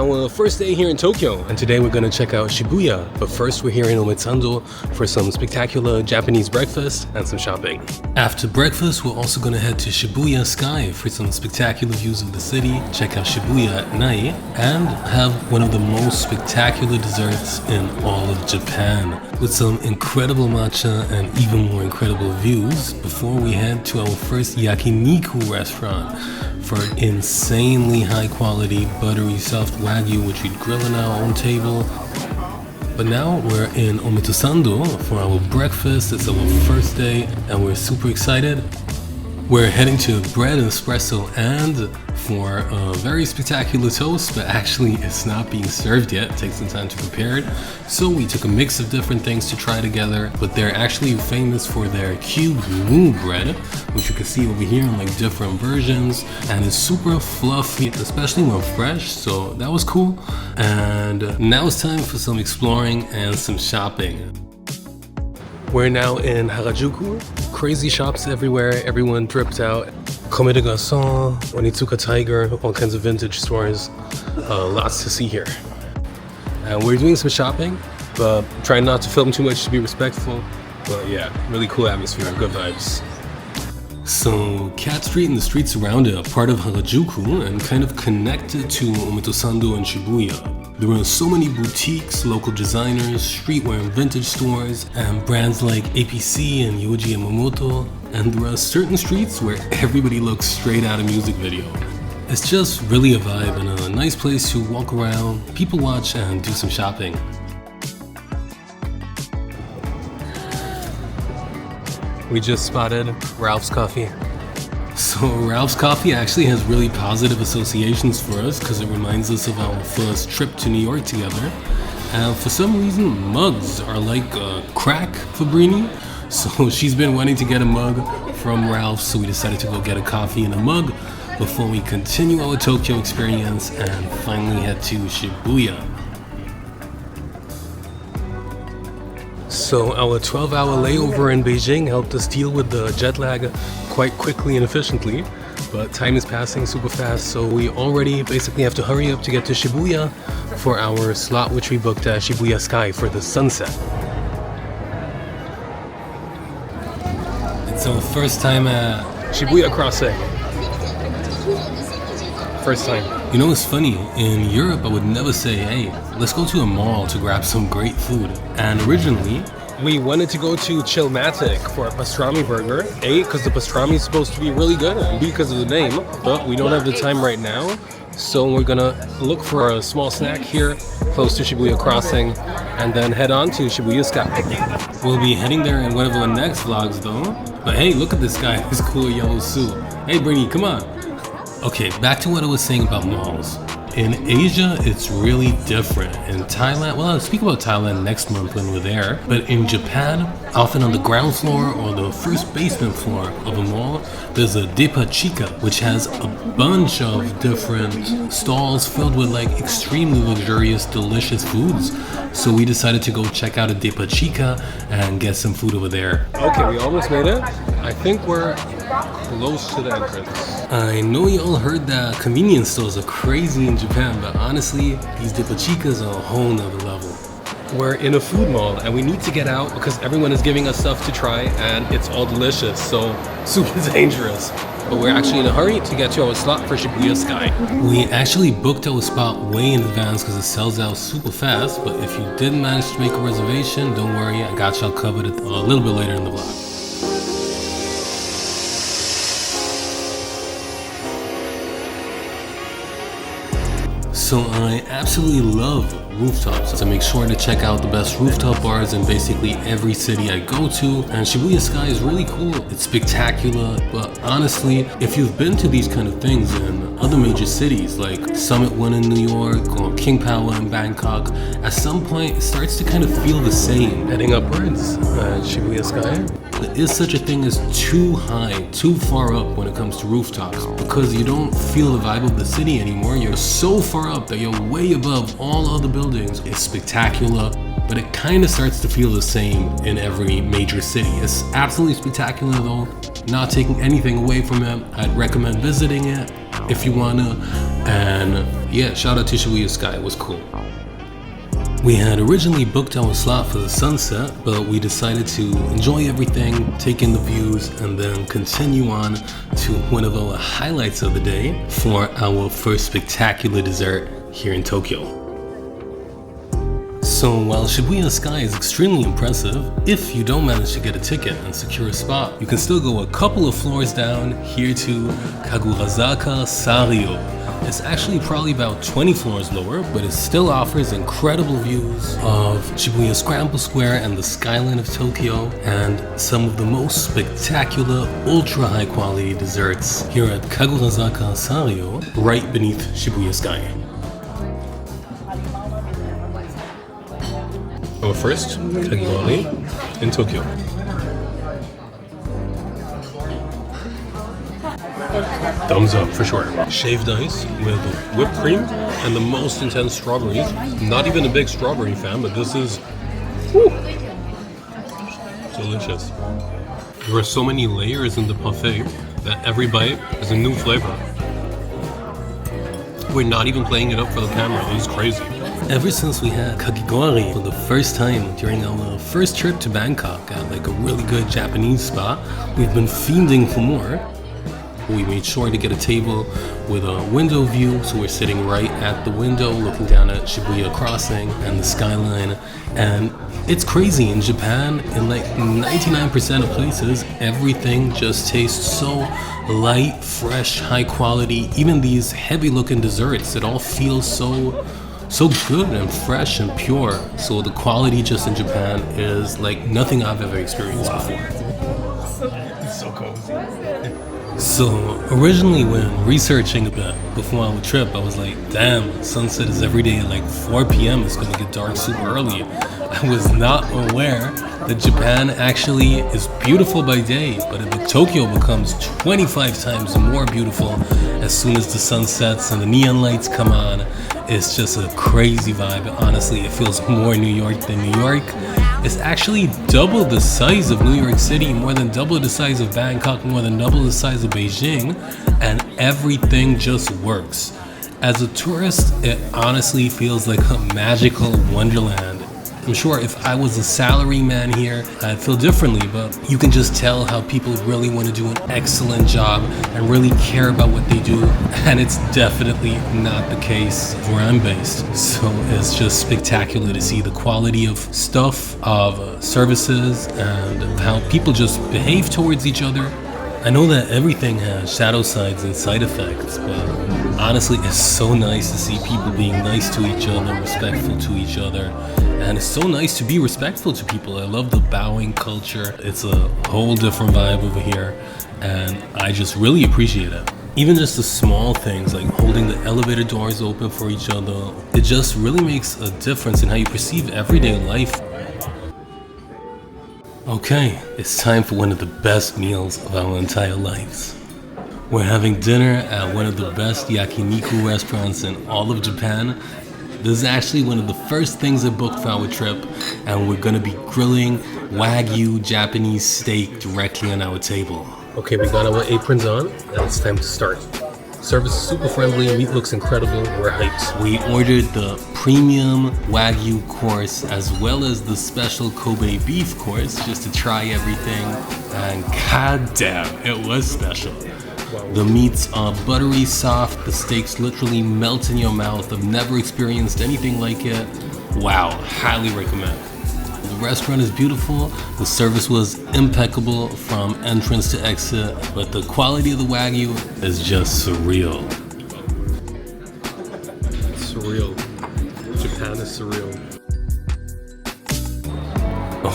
our first day here in Tokyo, and today we're gonna check out Shibuya. But first we're here in Omotesando for some spectacular Japanese breakfast and some shopping. After breakfast, we're also gonna head to Shibuya Sky for some spectacular views of the city, check out Shibuya at night, and have one of the most spectacular desserts in all of Japan, with some incredible matcha and even more incredible views before we head to our first Yakiniku restaurant for insanely high quality buttery soft Wagyu, which we grill in our own table. But now we're in Omotesando for our breakfast. It's our first day and we're super excited. We're heading to Bread and Espresso and for a very spectacular toast, but actually it's not being served yet. It takes some time to prepare it. So we took a mix of different things to try together, but they're actually famous for their cubed moo bread, which you can see over here in like different versions, and it's super fluffy, especially when fresh, so that was cool. And now it's time for some exploring and some shopping. We're now in Harajuku. Crazy shops everywhere, everyone dripped out. Comme des Garçons, Onitsuka Tiger, all kinds of vintage stores. Lots to see here. And we're doing some shopping, but trying not to film too much to be respectful. But yeah, really cool atmosphere, good vibes. So, Cat Street and the streets around it are part of Harajuku and kind of connected to Omotesando and Shibuya. There are so many boutiques, local designers, streetwear and vintage stores, and brands like APC and Yoji Yamamoto. And there are certain streets where everybody looks straight out of music video. It's just really a vibe and a nice place to walk around, people watch, and do some shopping. We just spotted Ralph's Coffee. So Ralph's Coffee actually has really positive associations for us because it reminds us of our first trip to New York together. And for some reason, mugs are like crack for Brini. So she's been wanting to get a mug from Ralph's, so we decided to go get a coffee in a mug before we continue our Tokyo experience and finally head to Shibuya. So our 12-hour layover in Beijing helped us deal with the jet lag quite quickly and efficiently, but time is passing super fast, so we already basically have to hurry up to get to Shibuya for our slot which we booked at Shibuya Sky for the sunset. It's our first time at Shibuya Crossing. First time. You know, it's funny, in Europe I would never say, hey, let's go to a mall to grab some great food. And originally, we wanted to go to Chillmatic for a pastrami burger. A, because the pastrami is supposed to be really good, and B, because of the name. But we don't have the time right now, so we're gonna look for a small snack here close to Shibuya Crossing and then head on to Shibuya Sky. We'll be heading there in one of our next vlogs though. But hey, look at this guy, his cool yellow suit. Hey Brittany, come on. Okay, back to what I was saying about malls. In Asia, it's really different. In Thailand, well, I'll speak about Thailand next month when we're there, but in Japan, often on the ground floor or the first basement floor of a mall, there's a Depa Chica, which has a bunch of different stalls filled with like extremely luxurious, delicious foods. So we decided to go check out a Depa Chica and get some food over there. Okay, we almost made it. I think we're close to the entrance. I know you all heard that convenience stores are crazy in Japan, but honestly, these Depa Chicas are a whole nother level. We're in a food mall and we need to get out because everyone is giving us stuff to try and it's all delicious, so super dangerous. But we're actually in a hurry to get to our slot for Shibuya Sky. We actually booked our spot way in advance because it sells out super fast, but if you didn't manage to make a reservation, don't worry, I got y'all covered a little bit later in the vlog. So I absolutely love rooftops, so make sure to check out the best rooftop bars in basically every city I go to, and Shibuya Sky is really cool. It's spectacular, but honestly, if you've been to these kind of things in other major cities like Summit 1 in New York or King Power in Bangkok, at some point it starts to kind of feel the same. Heading upwards at Shibuya Sky. There is such a thing as too high, too far up when it comes to rooftops, because you don't feel the vibe of the city anymore. You're so far up that you're way above all other buildings. It's spectacular, but it kind of starts to feel the same in every major city. It's absolutely spectacular though, not taking anything away from it. I'd recommend visiting it, if you wanna. And yeah, shout out to Shibuya Sky, it was cool. We had originally booked our slot for the sunset, but we decided to enjoy everything, take in the views, and then continue on to one of our highlights of the day for our first spectacular dessert here in Tokyo. So while Shibuya Sky is extremely impressive, if you don't manage to get a ticket and secure a spot, you can still go a couple of floors down here to Kagurazaka Saryo. It's actually probably about 20 floors lower, but it still offers incredible views of Shibuya Scramble Square and the skyline of Tokyo, and some of the most spectacular, ultra high quality desserts here at Kagurazaka Saryo, right beneath Shibuya Sky. Our first Kakigori in Tokyo. Thumbs up for sure. Shaved ice with whipped cream and the most intense strawberries. Not even a big strawberry fan, but this is delicious. There are so many layers in the parfait that every bite is a new flavor. We're not even playing it up for the camera. This is crazy. Ever since we had Kakigori for the first time during our first trip to Bangkok at like a really good Japanese spot, we've been fiending for more. We made sure to get a table with a window view, so we're sitting right at the window looking down at Shibuya Crossing and the skyline. And it's crazy, in Japan, in like 99% of places, everything just tastes so light, fresh, high quality. Even these heavy looking desserts, it all feels so good and fresh and pure. So the quality just in Japan is like nothing I've ever experienced before. It's so cozy. So originally when researching a bit before our trip, I was like, damn, sunset is every day at like 4 p.m. It's gonna get dark super early. I was not aware that Japan actually is beautiful by day, but Tokyo becomes 25 times more beautiful as soon as the sun sets and the neon lights come on. It's just a crazy vibe. Honestly, it feels more New York than New York. It's actually double the size of New York City, more than double the size of Bangkok, more than double the size of Beijing, and everything just works. As a tourist, it honestly feels like a magical wonderland. I'm sure if I was a salaryman here, I'd feel differently, but you can just tell how people really want to do an excellent job and really care about what they do, and it's definitely not the case where I'm based. So it's just spectacular to see the quality of stuff, of services, and how people just behave towards each other. I know that everything has shadow sides and side effects, but honestly, it's so nice to see people being nice to each other, respectful to each other. And it's so nice to be respectful to people. I love the bowing culture. It's a whole different vibe over here, and I just really appreciate it. Even just the small things like holding the elevator doors open for each other, it just really makes a difference in how you perceive everyday life. Okay, it's time for one of the best meals of our entire lives. We're having dinner at one of the best yakiniku restaurants in all of Japan. This is actually one of the first things I booked for our trip, and we're gonna be grilling Wagyu Japanese steak directly on our table. Okay, we got our aprons on, and it's time to start. Service is super friendly, meat looks incredible, we're hyped. We ordered the premium Wagyu course as well as the special Kobe beef course just to try everything, and god damn, it was special. The meats are buttery soft, the steaks literally melt in your mouth. I've never experienced anything like it. Wow, highly recommend. The restaurant is beautiful, the service was impeccable from entrance to exit, but the quality of the Wagyu is just surreal. Surreal. Japan is surreal.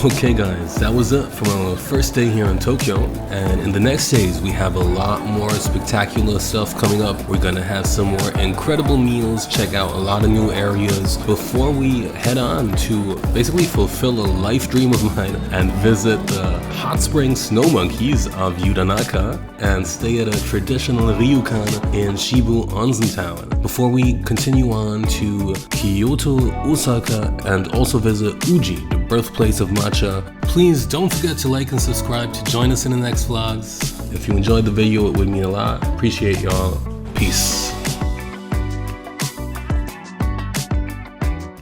Okay guys, that was it from our first day here in Tokyo, and in the next days we have a lot more spectacular stuff coming up. We're gonna have some more incredible meals, check out a lot of new areas before we head on to basically fulfill a life dream of mine and visit the hot spring Snow Monkeys of Yudanaka and stay at a traditional Ryokan in Shibu Onsen town before we continue on to Kyoto, Osaka, and also visit Uji, the birthplace of Matcha. Please don't forget to like and subscribe to join us in the next vlogs. If you enjoyed the video, it would mean a lot. Appreciate y'all. Peace.